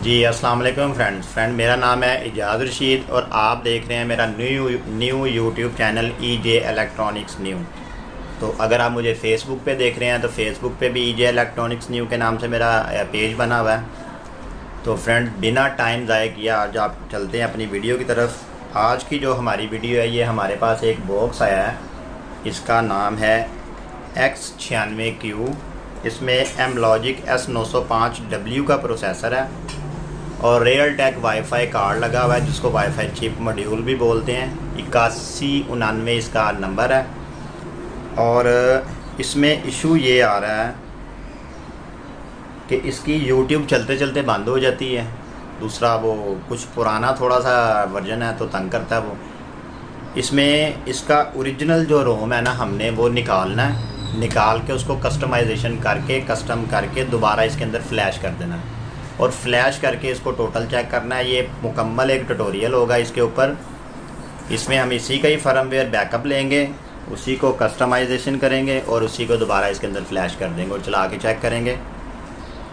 जी अस्सलाम वालेकुम फ्रेंड मेरा नाम है इजाज़ रशीद और आप देख रहे हैं मेरा new YouTube channel EJ electronics new. तो अगर आप मुझे फ़ेसबुक पे देख रहे हैं तो फ़ेसबुक पे भी EJ इलेक्ट्रॉनिक्स न्यू के नाम से मेरा पेज बना हुआ है। तो फ्रेंड बिना टाइम ज़ाया किया आज आप चलते हैं अपनी वीडियो की तरफ। आज की जो हमारी वीडियो है ये हमारे पास एक बॉक्स आया है, इसका नाम है X96Q। इसमें M-Logic S905W का प्रोसेसर है और रियलटेक वाईफाई कार्ड लगा हुआ है जिसको वाईफाई चिप मॉड्यूल भी बोलते हैं। 8199 इसका नंबर है। और इसमें इशू ये आ रहा है कि इसकी यूट्यूब चलते चलते बंद हो जाती है। दूसरा वो कुछ पुराना थोड़ा सा वर्जन है तो तंग करता है वो। इसमें इसका ओरिजिनल जो रोम है ना हमने वो निकालना है, निकाल के उसको कस्टमाइजेशन करके कस्टम करके दोबारा इसके अंदर फ्लैश कर देना है और फ्लैश करके इसको टोटल चेक करना है। ये मुकम्मल एक ट्यूटोरियल होगा इसके ऊपर। इसमें हम इसी का ही फर्मवेयर बैकअप लेंगे, उसी को कस्टमाइजेशन करेंगे और उसी को दोबारा इसके अंदर फ्लैश कर देंगे और चला के चेक करेंगे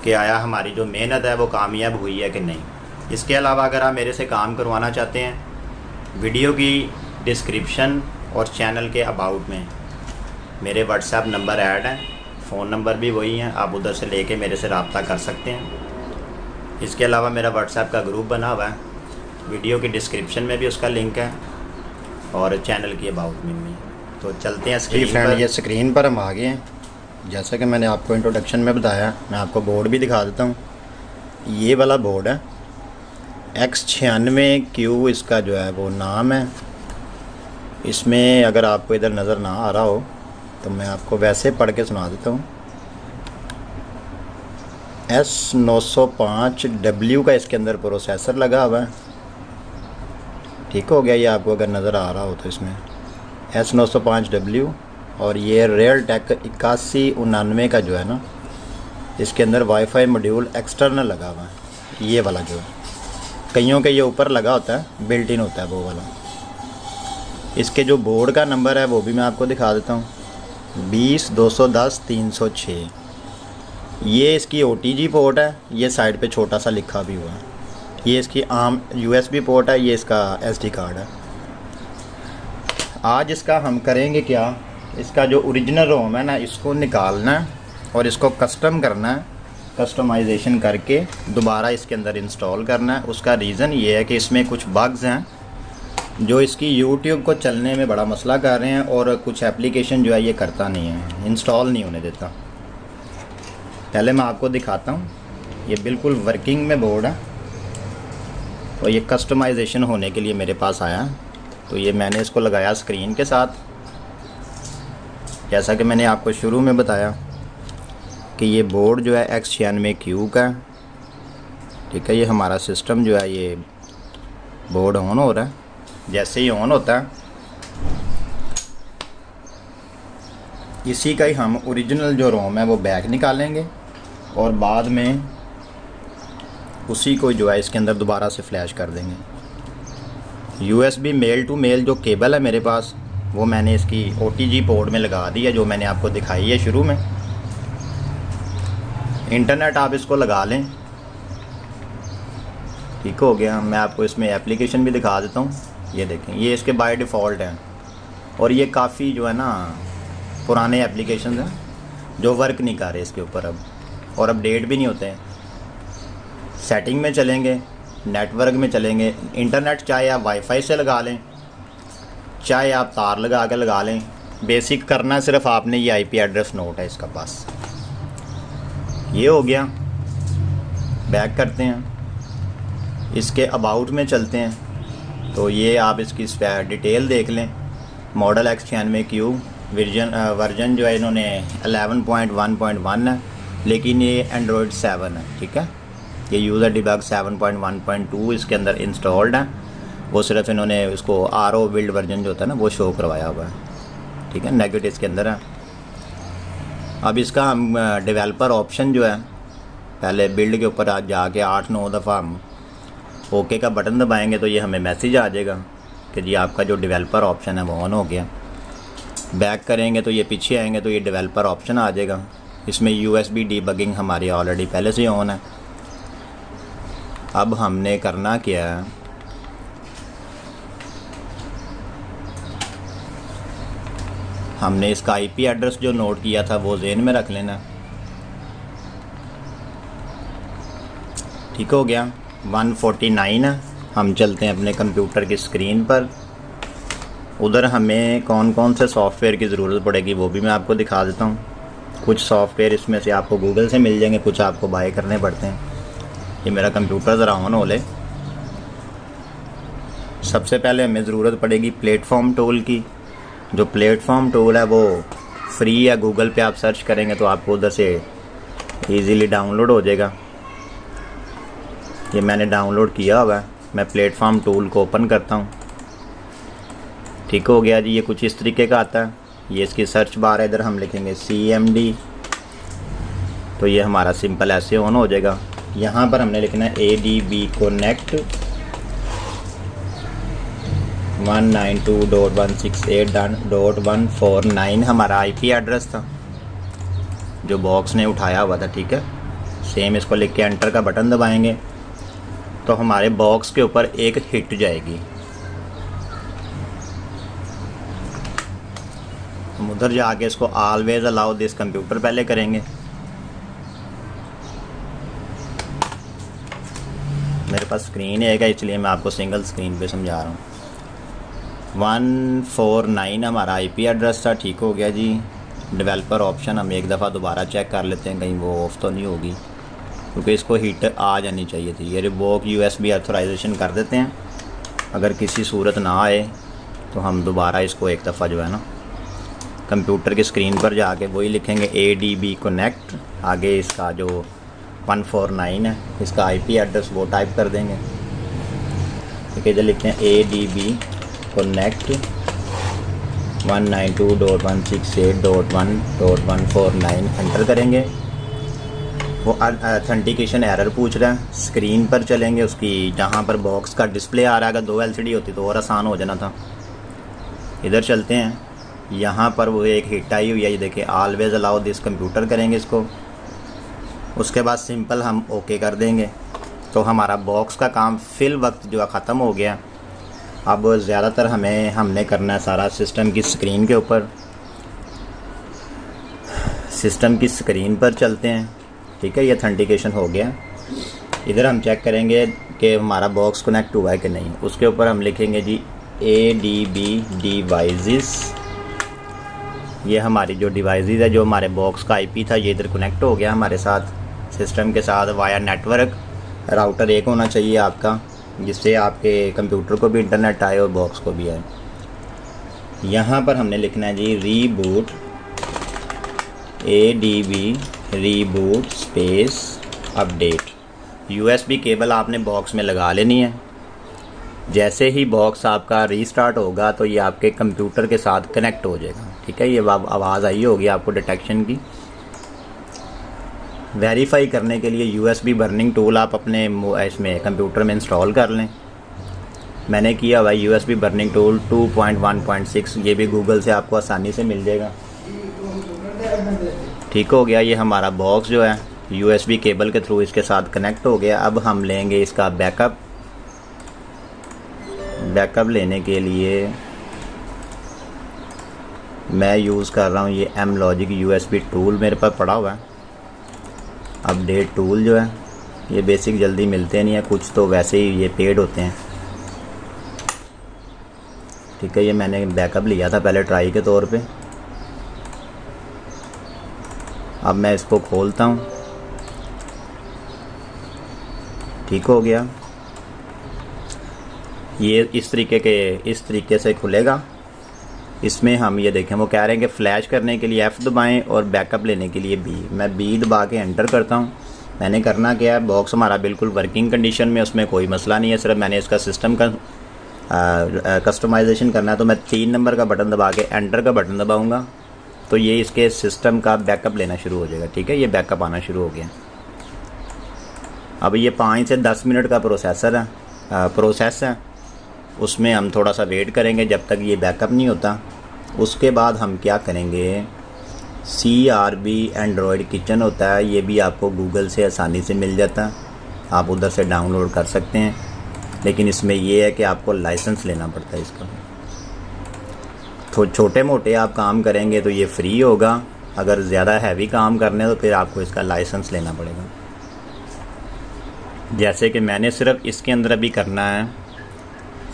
कि आया हमारी जो मेहनत है वो कामयाब हुई है कि नहीं। इसके अलावा अगर आप मेरे से काम करवाना चाहते हैं, वीडियो की डिस्क्रिप्शन और चैनल के अबाउट में मेरे व्हाट्सएप नंबर ऐड है, फ़ोन नंबर भी वही है, आप उधर से लेके मेरे से रब्ता कर सकते हैं। इसके अलावा मेरा व्हाट्सएप का ग्रुप बना हुआ है, वीडियो की डिस्क्रिप्शन में भी उसका लिंक है और चैनल की अबाउट में भी। तो चलते हैं स्क्रीन पर। ये स्क्रीन पर हम आ गए हैं। जैसा कि मैंने आपको इंट्रोडक्शन में बताया, मैं आपको बोर्ड भी दिखा देता हूँ। ये वाला बोर्ड है X96Q इसका जो है वो नाम है। इसमें अगर आपको इधर नज़र ना आ रहा हो तो मैं आपको वैसे पढ़ के सुना देता हूँ। S905W का इसके अंदर प्रोसेसर लगा हुआ है। ठीक हो गया, ये आपको अगर नज़र आ रहा हो तो इसमें S905W और ये रियलटेक 8199 का जो है ना, इसके अंदर वाईफाई मॉड्यूल एक्सटर्नल लगा हुआ है। ये वाला जो है, कईयों के ये ऊपर लगा होता है, बिल्ट इन होता है वो वाला। इसके जो बोर्ड का नंबर है वो भी मैं आपको दिखा देता हूँ, 20210306। ये इसकी OTG पोर्ट है, ये साइड पे छोटा सा लिखा भी हुआ है। ये इसकी आम USB पोर्ट है, ये इसका SD कार्ड है। आज इसका हम करेंगे क्या, इसका जो ओरिजिनल रोम है ना इसको निकालना है और इसको कस्टम करना है, कस्टमाइजेशन करके दोबारा इसके अंदर इंस्टॉल करना है। उसका रीज़न ये है कि इसमें कुछ बग्स हैं जो इसकी YouTube को चलने में बड़ा मसला कर रहे हैं और कुछ एप्लीकेशन जो है ये करता नहीं है, इंस्टॉल नहीं होने देता। पहले मैं आपको दिखाता हूँ। ये बिल्कुल वर्किंग में बोर्ड है और ये कस्टमाइजेशन होने के लिए मेरे पास आया। तो ये मैंने इसको लगाया स्क्रीन के साथ, जैसा कि मैंने आपको शुरू में बताया कि ये बोर्ड जो है X96Q का। ठीक है, ये हमारा सिस्टम जो है ये बोर्ड ऑन हो रहा है। जैसे ही ऑन होता है इसी का ही हम ओरिजिनल जो रोम है वो बैक निकालेंगे और बाद में उसी को जो है इसके अंदर दोबारा से फ्लैश कर देंगे। USB मेल टू मेल जो केबल है मेरे पास वो मैंने इसकी OTG पोर्ट में लगा दी है, जो मैंने आपको दिखाई है शुरू में। इंटरनेट आप इसको लगा लें। ठीक हो गया, मैं आपको इसमें एप्लीकेशन भी दिखा देता हूँ। ये देखें, ये इसके बाय डिफ़ॉल्ट हैं और ये काफ़ी जो है ना पुराने एप्लीकेशन हैं जो वर्क नहीं कर रहे इसके ऊपर अब, और अपडेट भी नहीं होते हैं। सेटिंग में चलेंगे, नेटवर्क में चलेंगे, इंटरनेट चाहे आप वाईफाई से लगा लें चाहे आप तार लगा के लगा लें, बेसिक करना है सिर्फ आपने। ये IP एड्रेस नोट है इसका, बस ये हो गया। बैक करते हैं, इसके अबाउट में चलते हैं। तो ये आप इसकी डिटेल देख लें। मॉडल X96Q वर्जन जो है इन्होंने 11.1.1 है, लेकिन ये एंड्रॉयड 7 है। ठीक है, ये यूज़र डिबग 7.1.2 इसके अंदर इंस्टॉल्ड है। वो सिर्फ इन्होंने उसको RO बिल्ड वर्जन जो होता है ना वो शो करवाया हुआ है। ठीक है, नेगेटिव इसके अंदर है। अब इसका हम डेवलपर ऑप्शन जो है, पहले बिल्ड के ऊपर जाके 8-9 दफ़ा हम ओके का बटन दबाएंगे तो ये हमें मैसेज आ जाएगा कि जी आपका जो डेवलपर ऑप्शन है वो ऑन हो गया। बैक करेंगे तो ये पीछे आएंगे तो ये डेवलपर ऑप्शन आ जाएगा। इसमें USB डीबगिंग हमारी ऑलरेडी पहले से ऑन है। अब हमने करना क्या है, हमने इसका आईपी एड्रेस जो नोट किया था वो ज़हन में रख लेना। ठीक हो गया, 149 है। हम चलते हैं अपने कंप्यूटर की स्क्रीन पर। उधर हमें कौन कौन से सॉफ़्टवेयर की ज़रूरत पड़ेगी वो भी मैं आपको दिखा देता हूँ। कुछ सॉफ़्टवेयर इसमें से आपको गूगल से मिल जाएंगे, कुछ आपको बाय करने पड़ते हैं। ये मेरा कंप्यूटर ज़रा ऑन हो ले। सबसे पहले हमें ज़रूरत पड़ेगी प्लेटफॉर्म टूल की। जो प्लेटफॉर्म टूल है वो फ्री है, गूगल पे आप सर्च करेंगे तो आपको उधर से ईज़िली डाउनलोड हो जाएगा। ये मैंने डाउनलोड किया हुआ है। मैं प्लेटफॉर्म टूल को ओपन करता हूँ। ठीक हो गया जी, ये कुछ इस तरीके का आता है। ये इसकी सर्च बार है, इधर हम लिखेंगे CMD, तो ये हमारा सिंपल ऐसे ऑन हो जाएगा। यहाँ पर हमने लिखना है ADB Connect 192.168.149 हमारा IP एड्रेस था जो बॉक्स ने उठाया हुआ था। ठीक है, सेम इसको लिख के एंटर का बटन दबाएंगे तो हमारे बॉक्स के ऊपर एक हिट जाएगी। हम उधर जाके इसको ऑलवेज अलाउ दिस कंप्यूटर पहले करेंगे। मेरे पास स्क्रीन है इसलिए मैं आपको सिंगल स्क्रीन पे समझा रहा हूँ। 149 हमारा IP एड्रेस था। ठीक हो गया जी। डेवलपर ऑप्शन हम एक दफ़ा दोबारा चेक कर लेते हैं कहीं वो ऑफ तो नहीं होगी, क्योंकि इसको हिट आ जानी चाहिए थी। ये रिवोक USB ऑथराइजेशन कर देते हैं। अगर किसी सूरत ना आए तो हम दोबारा इसको एक दफ़ा जो है ना कंप्यूटर की स्क्रीन पर जाके वही लिखेंगे ADB Connect, आगे इसका जो 149 है इसका IP एड्रेस वो टाइप कर देंगे। ठीक है, जो लिखते हैं ADB Connect 192.168.1.149 एंटर करेंगे। वो ऑथेंटिकेशन एरर पूछ रहा है। स्क्रीन पर चलेंगे, उसकी जहाँ पर बॉक्स का डिस्प्ले आ रहा है, अगर 2 LCD होती तो और आसान हो जाना था। इधर चलते हैं, यहाँ पर वो एक हिट आई हुई है, ये देखिए ऑलवेज अलाउ दिस कंप्यूटर करेंगे इसको। उसके बाद सिंपल हम ओके कर देंगे तो हमारा बॉक्स का काम फिल वक्त जो है ख़त्म हो गया। अब ज़्यादातर हमने करना है सारा सिस्टम की स्क्रीन के ऊपर। सिस्टम की स्क्रीन पर चलते हैं। ठीक है, ये ऑथेंटिकेशन हो गया। इधर हम चेक करेंगे कि हमारा बॉक्स कनेक्ट हुआ है कि नहीं। उसके ऊपर हम लिखेंगे जी ADB डिवाइसेस। ये हमारी जो डिवाइसेस है, जो हमारे बॉक्स का IP था, ये इधर कनेक्ट हो गया हमारे साथ सिस्टम के साथ वाया नेटवर्क। राउटर एक होना चाहिए आपका, जिससे आपके कंप्यूटर को भी इंटरनेट आए और बॉक्स को भी आए। यहाँ पर हमने लिखना है जी reboot ADB reboot space update. USB cable आपने बॉक्स में लगा लेनी है। जैसे ही बॉक्स आपका रीस्टार्ट होगा तो ये आपके कंप्यूटर के साथ कनेक्ट हो जाएगा। ठीक है, ये आवाज़ आई होगी आपको डिटेक्शन की। वेरीफाई करने के लिए USB बर्निंग टूल आप अपने इसमें कंप्यूटर में इंस्टॉल कर लें। मैंने किया हुआ USB बर्निंग टूल 2.1.6, ये भी गूगल से आपको आसानी से मिल जाएगा। ठीक हो गया, ये हमारा बॉक्स जो है USB केबल के थ्रू इसके साथ कनेक्ट हो गया। अब हम लेंगे इसका बैकअप। बैकअप लेने के लिए मैं यूज़ कर रहा हूँ ये M-Logic USB टूल, मेरे पास पड़ा हुआ है। अपडेट टूल जो है ये बेसिक जल्दी मिलते नहीं है, कुछ तो वैसे ही ये पेड होते हैं। ठीक है, ये मैंने बैकअप लिया था पहले ट्राई के तौर पे। अब मैं इसको खोलता हूँ। ठीक हो गया, ये इस तरीके से खुलेगा। इसमें हम ये देखें, वो कह रहे हैं कि फ़्लैश करने के लिए F दबाएं और बैकअप लेने के लिए B। मैं B दबा के एंटर करता हूँ। मैंने करना क्या है, बॉक्स हमारा बिल्कुल वर्किंग कंडीशन में, उसमें कोई मसला नहीं है। सिर्फ मैंने इसका सिस्टम का कस्टमाइजेशन करना है, तो मैं 3 नंबर का बटन दबा के एंटर का बटन दबाऊँगा तो ये इसके सिस्टम का बैकअप लेना शुरू हो जाएगा। ठीक है, ये बैकअप आना शुरू हो गया। अब ये 5 से 10 मिनट का प्रोसेस है। उसमें हम थोड़ा सा वेट करेंगे जब तक ये बैकअप नहीं होता। उसके बाद हम क्या करेंगे, CRB एंड्रॉयड किचन होता है, ये भी आपको गूगल से आसानी से मिल जाता है। आप उधर से डाउनलोड कर सकते हैं, लेकिन इसमें ये है कि आपको लाइसेंस लेना पड़ता है इसका। तो छोटे मोटे आप काम करेंगे तो ये फ्री होगा, अगर ज़्यादा हैवी काम करने तो फिर आपको इसका लाइसेंस लेना पड़ेगा। जैसे कि मैंने सिर्फ इसके अंदर अभी करना है,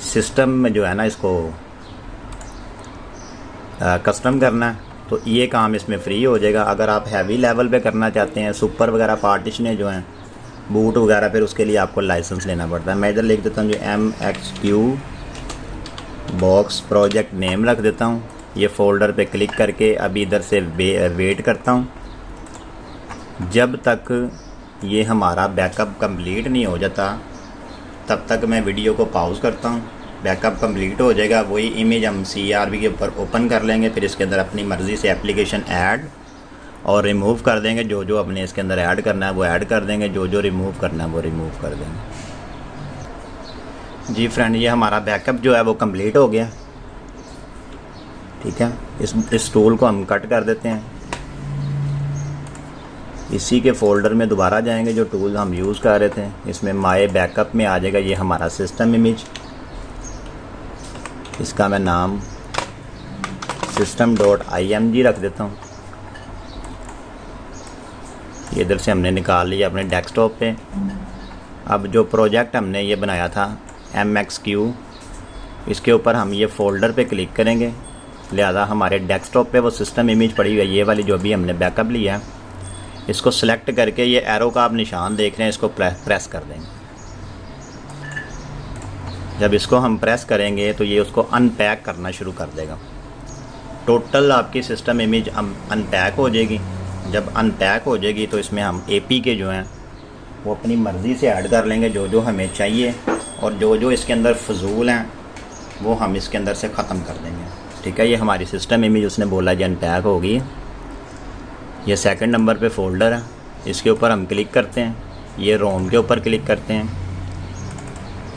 सिस्टम में जो है ना इसको कस्टम करना है, तो ये काम इसमें फ्री हो जाएगा। अगर आप हैवी लेवल पे करना चाहते हैं, सुपर वगैरह पार्टीशनें जो हैं, बूट वगैरह, फिर उसके लिए आपको लाइसेंस लेना पड़ता है। मैं इधर लिख देता हूँ जो MXQ बॉक्स प्रोजेक्ट नेम रख देता हूँ। ये फ़ोल्डर पे क्लिक करके अभी इधर से वेट करता हूँ जब तक ये हमारा बैकअप कंप्लीट नहीं हो जाता, तब तक मैं वीडियो को पॉज करता हूँ। बैकअप कंप्लीट हो जाएगा, वही इमेज हम CRB के ऊपर ओपन कर लेंगे, फिर इसके अंदर अपनी मर्ज़ी से एप्लीकेशन ऐड और रिमूव कर देंगे। जो जो अपने इसके अंदर ऐड करना है वो ऐड कर देंगे, जो जो रिमूव करना है वो रिमूव कर देंगे। जी फ्रेंड, ये हमारा बैकअप जो है वो कंप्लीट हो गया। ठीक है, इस टूल को हम कट कर देते हैं। इसी के फ़ोल्डर में दोबारा जाएंगे जो टूल हम यूज़ कर रहे थे, इसमें माय बैकअप में आ जाएगा ये हमारा सिस्टम इमेज। इसका मैं नाम system.img रख देता हूँ। ये इधर से हमने निकाल लिया अपने डेस्कटॉप पे। अब जो प्रोजेक्ट हमने ये बनाया था MXQ, इसके ऊपर हम ये फ़ोल्डर पे क्लिक करेंगे, लिहाजा हमारे डेस्कटॉप पे वो सिस्टम इमेज पड़ी हुई है, ये वाली जो भी हमने बैकअप लिया है। इसको सेलेक्ट करके ये एरो का आप निशान देख रहे हैं, इसको प्रेस कर देंगे। जब इसको हम प्रेस करेंगे तो ये उसको अनपैक करना शुरू कर देगा। टोटल आपकी सिस्टम इमेज अनपैक हो जाएगी। जब अनपैक हो जाएगी तो इसमें हम APK जो हैं वो अपनी मर्ज़ी से ऐड कर लेंगे, जो जो हमें चाहिए, और जो जो इसके अंदर फजूल हैं वो हम इसके अंदर से ख़त्म कर देंगे। ठीक है, ये हमारी सिस्टम इमेज उसने बोला जी अनपैक होगी। ये सेकंड नंबर पे फ़ोल्डर है, इसके ऊपर हम क्लिक करते हैं, ये रोम के ऊपर क्लिक करते हैं।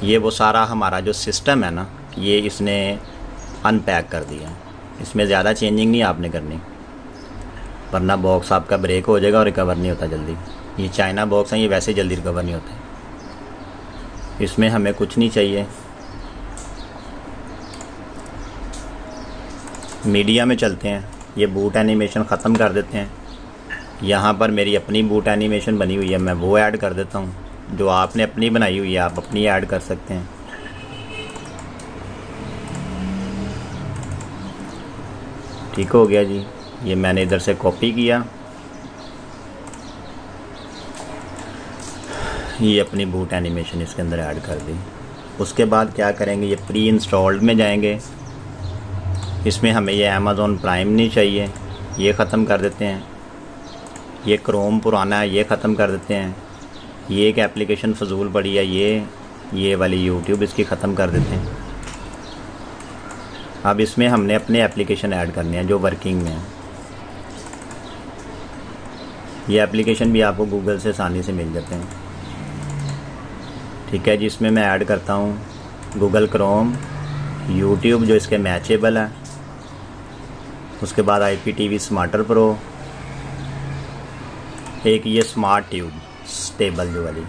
ये वो सारा हमारा जो सिस्टम है ना, ये इसने अनपैक कर दिया। इसमें ज़्यादा चेंजिंग नहीं आपने करनी, वरना बॉक्स आपका ब्रेक हो जाएगा और रिकवर नहीं होता जल्दी। ये चाइना बॉक्स हैं, ये वैसे जल्दी रिकवर नहीं होते। इसमें हमें कुछ नहीं चाहिए। मीडिया में चलते हैं, ये बूट एनिमेशन ख़त्म कर देते हैं। यहाँ पर मेरी अपनी बूट एनिमेशन बनी हुई है, मैं वो ऐड कर देता हूँ। जो आपने अपनी बनाई हुई है आप अपनी ऐड कर सकते हैं। ठीक हो गया जी, ये मैंने इधर से कॉपी किया, ये अपनी बूट एनिमेशन इसके अंदर ऐड कर दी। उसके बाद क्या करेंगे, ये प्री इंस्टॉल्ड में जाएंगे। इसमें हमें ये अमेज़ॉन प्राइम नहीं चाहिए, ये ख़त्म कर देते हैं। ये क्रोम पुराना है, ये ख़त्म कर देते हैं। ये एक एप्लीकेशन फजूल पड़ी है, ये वाली यूट्यूब, इसकी ख़त्म कर देते हैं। अब इसमें हमने अपने एप्लीकेशन ऐड करने हैं जो वर्किंग में है। ये एप्लीकेशन भी आपको गूगल से आसानी से मिल जाते हैं। ठीक है जी, इसमें मैं ऐड करता हूँ गूगल क्रोम, यूट्यूब जो इसके मैचेबल है, उसके बाद IPTV स्मार्टर प्रो, एक ये स्मार्ट ट्यूब स्टेबल जो वाली,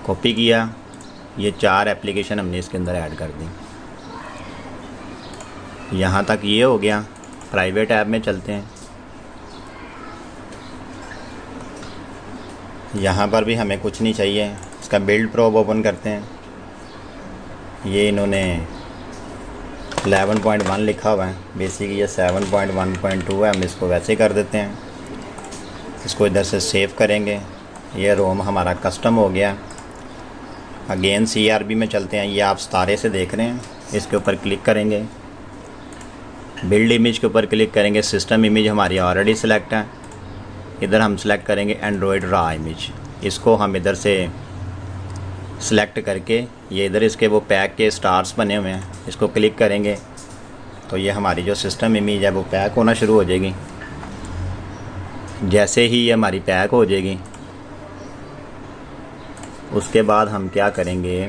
कॉपी किया। ये 4 एप्लीकेशन हमने इसके अंदर ऐड कर दी। यहाँ तक ये हो गया। प्राइवेट ऐप में चलते हैं, यहाँ पर भी हमें कुछ नहीं चाहिए। इसका बिल्ड प्रोब ओपन करते हैं। ये इन्होंने 11.1 लिखा हुआ है, बेसिक ये 7.1.2 है। हम इसको वैसे कर देते हैं। इसको इधर से सेव करेंगे। ये रोम हमारा कस्टम हो गया। अगेन CRB में चलते हैं। ये आप सितारे से देख रहे हैं, इसके ऊपर क्लिक करेंगे, बिल्ड इमेज के ऊपर क्लिक करेंगे। सिस्टम इमेज हमारी ऑलरेडी सिलेक्ट है। इधर हम सिलेक्ट करेंगे एंड्रॉयड रॉ इमेज। इसको हम इधर से सिलेक्ट करके, ये इधर इसके वो पैक के स्टार्स बने हुए हैं, इसको क्लिक करेंगे तो ये हमारी जो सिस्टम इमेज है वो पैक होना शुरू हो जाएगी। जैसे ही ये हमारी पैक हो जाएगी, उसके बाद हम क्या करेंगे,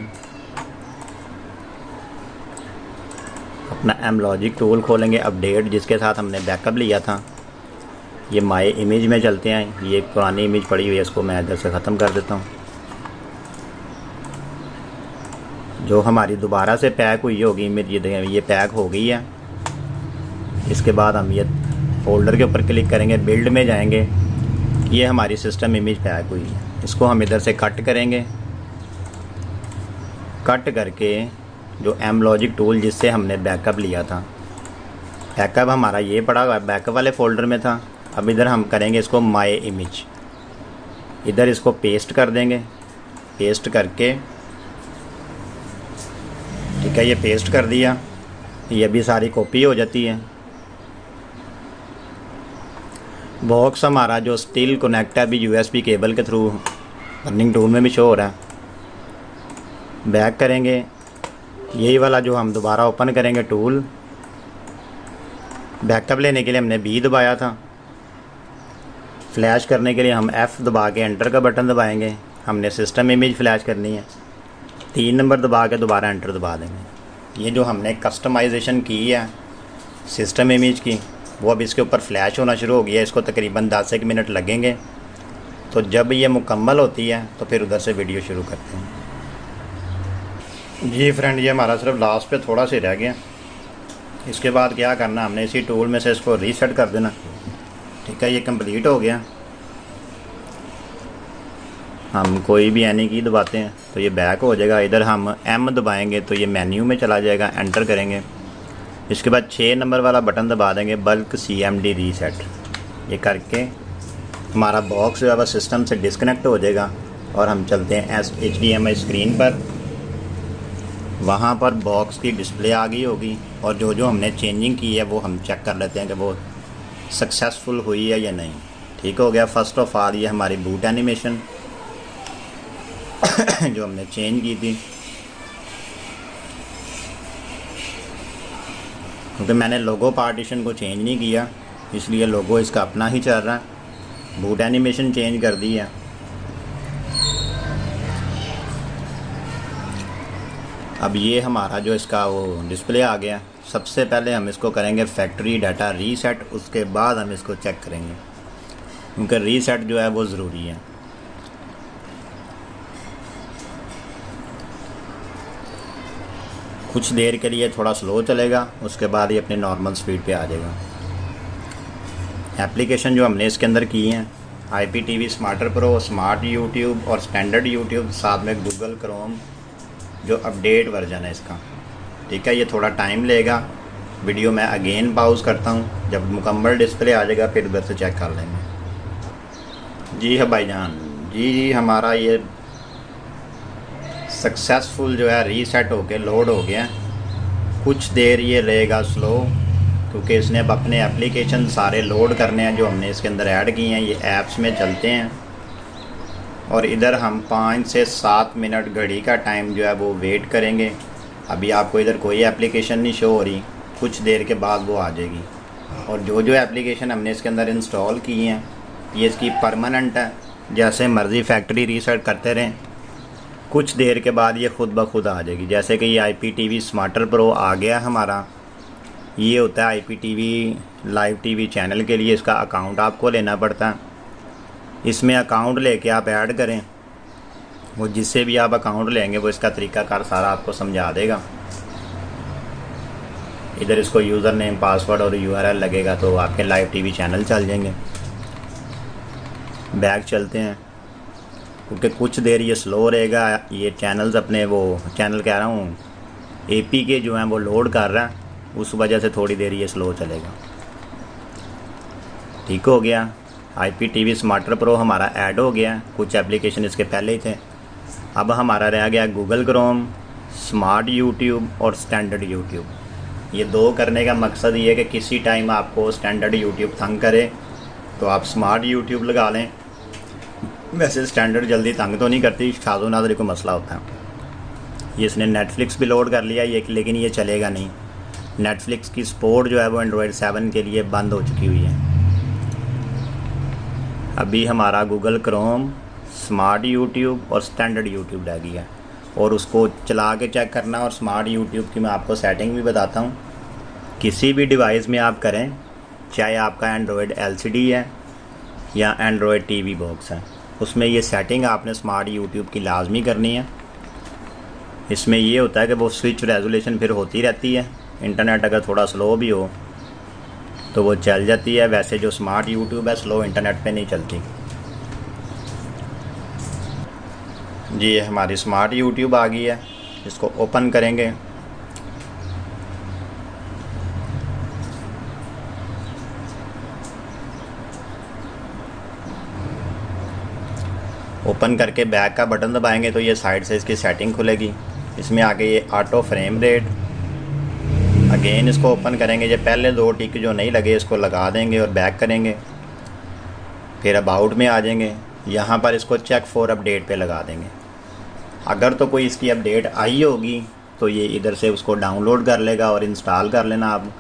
अपना MLogic टूल खोलेंगे, अपडेट जिसके साथ हमने बैकअप लिया था। ये माय इमेज में चलते हैं। ये एक पुरानी इमेज पड़ी हुई है, इसको मैं इधर से ख़त्म कर देता हूँ। जो हमारी दोबारा से पैक हुई होगी इमेज, ये पैक हो गई है। इसके बाद हम ये फोल्डर के ऊपर क्लिक करेंगे, बिल्ड में जाएंगे, ये हमारी सिस्टम इमेज पैक हुई है। इसको हम इधर से कट करेंगे। कट करके जो एम लॉजिक टूल जिससे हमने बैकअप लिया था, बैकअप हमारा ये पड़ा हुआ बैकअप वाले फ़ोल्डर में था। अब इधर हम करेंगे इसको माय इमेज, इधर इसको पेस्ट कर देंगे। पेस्ट करके ठीक है, ये पेस्ट कर दिया, ये भी सारी कॉपी हो जाती है। बॉक्स हमारा जो स्टिल कनेक्ट है अभी यूएसबी केबल के थ्रू रनिंग टूल में भी शो हो रहा है। बैक करेंगे, यही वाला जो हम दोबारा ओपन करेंगे टूल। बैकअप लेने के लिए हमने बी दबाया था, फ्लैश करने के लिए हम एफ़ दबा के एंटर का बटन दबाएंगे। हमने सिस्टम इमेज फ्लैश करनी है, 3 नंबर दबा के दोबारा एंटर दबा देंगे। ये जो हमने कस्टमाइजेशन की है सिस्टम इमेज की, वो अब इसके ऊपर फ्लैश होना शुरू हो गया है। इसको तकरीबन 10 मिनट लगेंगे। तो जब ये मुकम्मल होती है तो फिर उधर से वीडियो शुरू करते हैं। जी फ्रेंड, ये हमारा सिर्फ लास्ट पे थोड़ा सा रह गया। इसके बाद क्या करना, हमने इसी टूल में से इसको रीसेट कर देना। ठीक है, ये कंप्लीट हो गया। हम कोई भी एनी की दबाते हैं तो ये बैक हो जाएगा। इधर हम एम दबाएंगे तो ये मेन्यू में चला जाएगा, एंटर करेंगे। इसके बाद 6 नंबर वाला बटन दबा देंगे, बल्क CMD रीसेट। ये करके हमारा बॉक्स जो है वह सिस्टम से डिस्कनेक्ट हो जाएगा और हम चलते हैं HDMI स्क्रीन पर। वहाँ पर बॉक्स की डिस्प्ले आ गई होगी और जो जो हमने चेंजिंग की है वो हम चेक कर लेते हैं कि वो सक्सेसफुल हुई है या नहीं। ठीक हो गया। फ़र्स्ट ऑफ ऑल ये हमारी बूट एनिमेशन जो हमने चेंज की थी, क्योंकि मैंने लोगो पार्टीशन को चेंज नहीं किया इसलिए लोगो इसका अपना ही चल रहा है। बूट एनिमेशन चेंज कर दी है। अब ये हमारा जो इसका वो डिस्प्ले आ गया। सबसे पहले हम इसको करेंगे फैक्ट्री डाटा रीसेट, उसके बाद हम इसको चेक करेंगे क्योंकि रीसेट जो है वो ज़रूरी है। कुछ देर के लिए थोड़ा स्लो चलेगा, उसके बाद ये अपने नॉर्मल स्पीड पे आ जाएगा। एप्लीकेशन जो हमने इसके अंदर की हैं IPTV smarter pro, smart YouTube और स्टैंडर्ड यूट्यूब, साथ में गूगल क्रोम जो अपडेट वर्जन है इसका। ठीक है, ये थोड़ा टाइम लेगा। वीडियो मैं अगेन पाउज करता हूँ, जब मुकम्मल डिस्प्ले आ जाएगा फिर उधर से चेक कर लेंगे। जी है भाईजान, जी हमारा ये सक्सेसफुल जो है रीसेट होके लोड हो गया। कुछ देर ये रहेगा स्लो क्योंकि इसने अब अपने एप्लीकेशन सारे लोड करने हैं जो हमने इसके अंदर ऐड किए हैं। ये ऐप्स में चलते हैं और इधर हम 5 से 7 मिनट घड़ी का टाइम जो है वो वेट करेंगे। अभी आपको इधर कोई एप्लीकेशन नहीं शो हो रही, कुछ देर के बाद वो आ जाएगी। और जो जो एप्लीकेशन हमने इसके अंदर इंस्टॉल की हैं ये इसकी परमानेंट है, जैसे मर्ज़ी फैक्ट्री रीसेट करते रहें, कुछ देर के बाद ये ख़ुद ब खुद आ जाएगी। जैसे कि ये IPTV स्मार्टर प्रो आ गया हमारा। ये होता है IPTV लाइव TV चैनल के लिए इसका अकाउंट आपको लेना पड़ता है। इसमें अकाउंट लेके आप ऐड करें, वो जिससे भी आप अकाउंट लेंगे वो इसका तरीक़ाकार सारा आपको समझा देगा। इधर इसको यूज़र नेम, पासवर्ड और URL लगेगा तो आपके लाइव TV चैनल चल जाएंगे। बैक चलते हैं क्योंकि कुछ देर ये स्लो रहेगा। ये चैनल्स अपने वो चैनल कह रहा हूँ APK जो हैं वो लोड कर रहा है, उस वजह से थोड़ी देर ये स्लो चलेगा। ठीक हो गया। IPTV स्मार्टर प्रो हमारा ऐड हो गया, कुछ एप्लीकेशन इसके पहले ही थे। अब हमारा रह गया गूगल क्रोम, स्मार्ट यूट्यूब और स्टैंडर्ड यूट्यूब। ये 2 करने का मकसद ये है कि किसी टाइम आपको स्टैंडर्ड यूट्यूब तंग करे तो आप स्मार्ट यूट्यूब लगा लें। वैसे स्टैंडर्ड जल्दी तंग तो नहीं करती, खासो नादरी को मसला होता है। ये इसने नेटफ्लिक्स भी लोड कर लिया ये, लेकिन ये चलेगा नहीं। नेटफ्लिक्स की सपोर्ट जो है वो एंड्रॉयड 7 के लिए बंद हो चुकी हुई है। अभी हमारा गूगल क्रोम, स्मार्ट यूट्यूब और स्टैंडर्ड यूट्यूब रह गया और उसको चला के चेक करना। और स्मार्ट यूट्यूब की मैं आपको सेटिंग भी बताता हूँ। किसी भी डिवाइस में आप करें, चाहे आपका एंड्रॉयड LCD है या एंड्रॉयड TV बॉक्स है, उसमें ये सेटिंग आपने स्मार्ट यूट्यूब की लाजमी करनी है। इसमें ये होता है कि वो स्विच रेजोल्यूशन फिर होती रहती है, इंटरनेट अगर थोड़ा स्लो भी हो तो वो चल जाती है। वैसे जो स्मार्ट यूट्यूब है स्लो इंटरनेट पे नहीं चलती। जी ये हमारी स्मार्ट यूट्यूब आ गई है, इसको ओपन करेंगे। ओपन करके बैक का बटन दबाएंगे तो ये साइड से इसकी सेटिंग खुलेगी। इसमें आगे ये ऑटो फ्रेम रेट, अगेन इसको ओपन करेंगे। ये पहले 2 टिक जो नहीं लगे इसको लगा देंगे और बैक करेंगे। फिर अबाउट में आ जाएंगे, यहाँ पर इसको चेक फॉर अपडेट पे लगा देंगे। अगर तो कोई इसकी अपडेट आई होगी तो ये इधर से उसको डाउनलोड कर लेगा और इंस्टॉल कर लेना आप।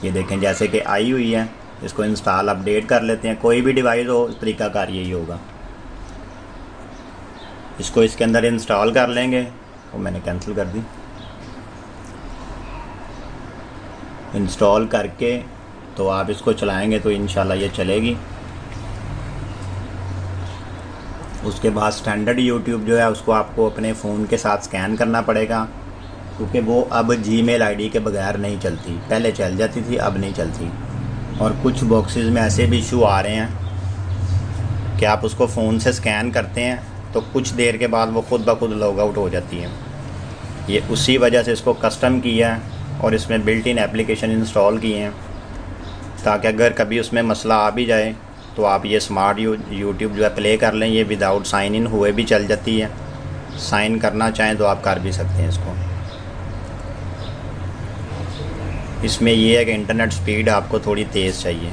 ये देखें जैसे कि आई हुई है, इसको इंस्टॉल अपडेट कर लेते हैं। कोई भी डिवाइस हो तरीकाकार यही होगा। इसको इसके अंदर इंस्टॉल कर लेंगे। वो मैंने कैंसिल कर दी। इंस्टॉल करके तो आप इसको चलाएंगे तो इंशाल्लाह ये चलेगी। उसके बाद स्टैंडर्ड यूट्यूब जो है उसको आपको अपने फ़ोन के साथ स्कैन करना पड़ेगा, क्योंकि वो अब जीमेल आईडी के बगैर नहीं चलती। पहले चल जाती थी, अब नहीं चलती। और कुछ बॉक्सेस में ऐसे भी इशू आ रहे हैं कि आप उसको फ़ोन से स्कैन करते हैं तो कुछ देर के बाद वो खुद ब खुद लॉग आउट हो जाती है। ये उसी वजह से इसको कस्टम किया है और इसमें बिल्ट इन एप्लीकेशन इंस्टॉल किए हैं, ताकि अगर कभी उसमें मसला आ भी जाए तो आप ये स्मार्ट यूट्यूब जो है प्ले कर लें। ये विदाउट साइन इन हुए भी चल जाती है, साइन करना चाहें तो आप कर भी सकते हैं इसको। इसमें ये है कि इंटरनेट स्पीड आपको थोड़ी तेज़ चाहिए।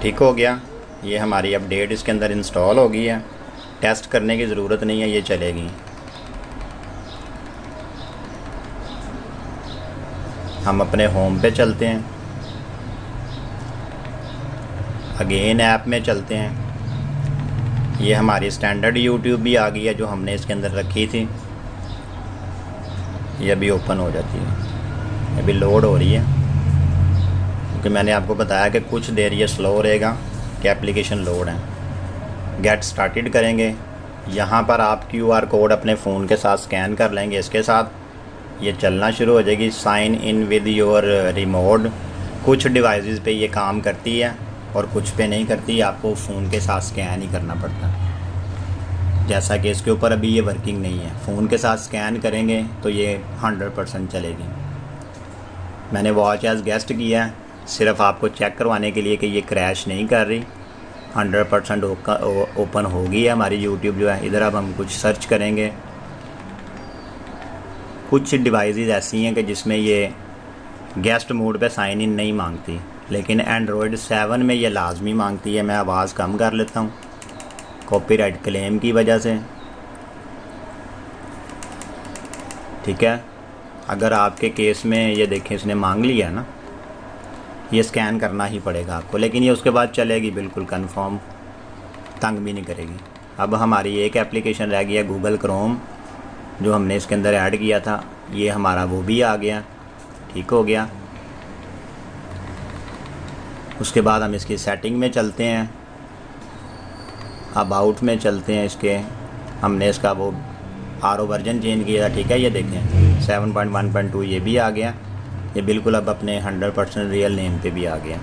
ठीक हो गया, ये हमारी अपडेट इसके अंदर इंस्टॉल हो गई है। टेस्ट करने की ज़रूरत नहीं है, ये चलेगी। हम अपने होम पे चलते हैं, अगेन ऐप में चलते हैं। ये हमारी स्टैंडर्ड यूट्यूब भी आ गई है जो हमने इसके अंदर रखी थी। ये अभी ओपन हो जाती है, अभी लोड हो रही है, क्योंकि मैंने आपको बताया कि कुछ देर ये स्लो रहेगा कि एप्लीकेशन लोड है। गेट स्टार्टेड करेंगे। यहाँ पर आप QR कोड अपने फ़ोन के साथ स्कैन कर लेंगे। इसके साथ ये चलना शुरू हो जाएगी। Sign in with your remote. कुछ डिवाइसेस पे ये काम करती है और कुछ पे नहीं करती। आपको फ़ोन के साथ स्कैन ही करना पड़ता है। जैसा कि इसके ऊपर अभी ये वर्किंग नहीं है, फ़ोन के साथ स्कैन करेंगे तो ये 100% चलेगी। मैंने वॉच एज गेस्ट किया है सिर्फ आपको चेक करवाने के लिए कि ये क्रैश नहीं कर रही। 100% ओपन होगी है हमारी यूट्यूब जो है। इधर अब हम कुछ सर्च करेंगे। कुछ डिवाइसेस ऐसी हैं कि जिसमें ये गेस्ट मोड पे साइन इन नहीं मांगती, लेकिन एंड्रॉयड 7 में ये लाजमी मांगती है। मैं आवाज़ कम कर लेता हूँ कॉपीराइट क्लेम की वजह से। ठीक है, अगर आपके केस में ये देखें इसने मांग लिया ना, ये स्कैन करना ही पड़ेगा आपको, लेकिन ये उसके बाद चलेगी बिल्कुल कंफर्म, तंग भी नहीं करेगी। अब हमारी एक एप्लीकेशन रह गया गूगल क्रोम, जो हमने इसके अंदर ऐड किया था। ये हमारा वो भी आ गया, ठीक हो गया। उसके बाद हम इसकी सेटिंग में चलते हैं, अबाउट में चलते हैं। इसके हमने इसका वो RO वर्जन चेंज किया था। ठीक है, ये देखें 7.1.2 ये भी आ गया। ये बिल्कुल अब अपने 100% रियल नेम पे भी आ गया।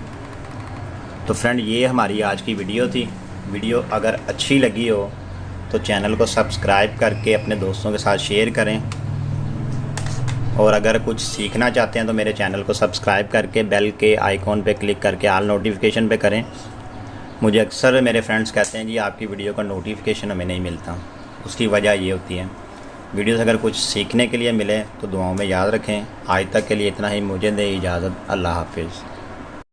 तो फ्रेंड ये हमारी आज की वीडियो थी। वीडियो अगर अच्छी लगी हो तो चैनल को सब्सक्राइब करके अपने दोस्तों के साथ शेयर करें, और अगर कुछ सीखना चाहते हैं तो मेरे चैनल को सब्सक्राइब करके बेल के आइकॉन पे क्लिक करके ऑल नोटिफिकेशन पे करें। मुझे अक्सर मेरे फ्रेंड्स कहते हैं जी आपकी वीडियो का नोटिफिकेशन हमें नहीं मिलता। उसकी वजह ये होती है। वीडियो से अगर कुछ सीखने के लिए मिले तो दुआओं में याद रखें। आज तक के लिए इतना ही, मुझे दे इजाज़त। अल्लाह हाफिज़।